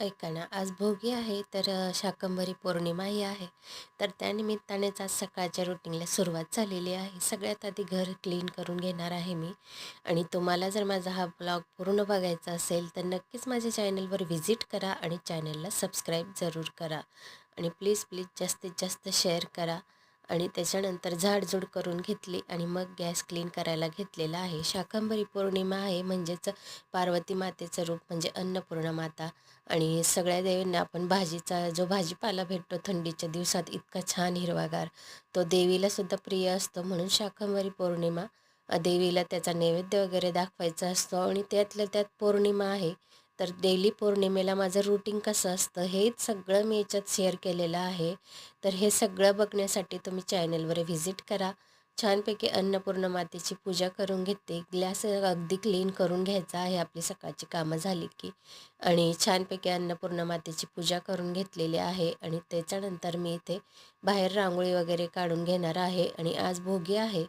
ऐका ना, आज भोगी आहे तर शाकंभरी पौर्णिमाही आहे. तर त्यानिमित्तानेच आज सकाळच्या रुटीनला सुरुवात झालेली आहे. सगळ्यात आधी घर क्लीन करून घेणार आहे मी आणि तुम्हाला जर माझा हा ब्लॉग पूर्ण बघायचा असेल, तर नक्कीच माझ्या चॅनलवर व्हिजिट करा आणि चॅनलला सबस्क्राईब जरूर करा. आणि प्लीज प्लीज जास्तीत जास्त शेअर करा. आणि त्याच्यानंतर झाडझूड करून घेतली आणि मग गॅस क्लीन करायला घेतलेला आहे. शाकंभरी पौर्णिमा आहे म्हणजेच पार्वती मातेचं रूप म्हणजे अन्नपूर्णा माता. आणि सगळ्या देवींना आपण भाजीचा जो भाजीपाला भेटतो थंडीच्या दिवसात इतका छान हिरवागार, तो देवीला सुद्धा प्रिय असतो. म्हणून शाकंभरी पौर्णिमा देवीला त्याचा नैवेद्य वगैरे दाखवायचा असतो. आणि त्यातल्या त्यात पौर्णिमा आहे, तर डेली पौर्णिमेला माझं रुटीन कसं असतं हेच सगळं मी याच्यात शेअर केलेलं आहे. तर हे सगळं बघण्यासाठी तुम्ही चॅनलवर व्हिजिट करा. छानपैकी अन्नपूर्णा मातेची पूजा करून घेते. ग्लास अगदी क्लीन करून घ्यायचा आहे आपली सकाळची कामं झाली की. आणि छानपैकी अन्नपूर्णा मातेची पूजा करून घेतलेली आहे आणि त्याच्यानंतर मी इथे बाहेर रांगोळी वगैरे काढून घेणार आहे. आणि आज भोगी आहे,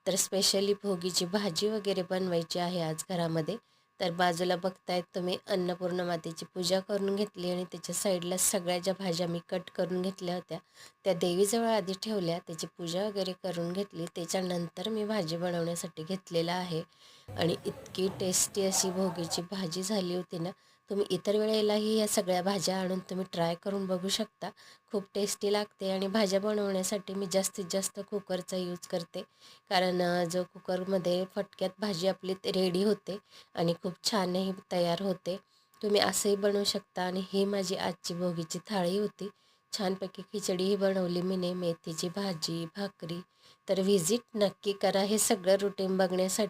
तर स्पेशली भोगीची भाजी वगैरे बनवायची आहे आज घरामध्ये. तर बाजूला बघतायत तुम्ही अन्नपूर्णा मातेची पूजा करून घेतली आणि त्याच्या साईडला सगळ्या ज्या भाज्या मी कट करून घेतल्या होत्या त्या देवीजवळ आधी ठेवल्या, त्याची पूजा वगैरे करून घेतली. त्याच्यानंतर मी भाजी बनवण्यासाठी घेतलेलं आहे. आणि इतकी टेस्टी अशी भोगीची भाजी झाली होती ना, तुम्ही इतर वेळेलाही या सगळ्या भाज्या आणून तुम्ही ट्राय करून बघू शकता. खूप टेस्टी लागते. आणि भाज्या बनवण्यासाठी मी जास्तीत जास्त कुकरचा यूज करते, कारण जो कुकरमध्ये फटक्यात भाजी आपली रेडी होते आणि खूप छानही तयार होते. तुम्ही असंही बनवू शकता. आणि ही माझी आजची भोगीची थाळी होती. छानपैकी खिचडीही बनवली मीने, मेथीची भाजी, भाकरी. तर व्हिजिट नक्की करा हे सगळं रुटीन बघण्यासाठी.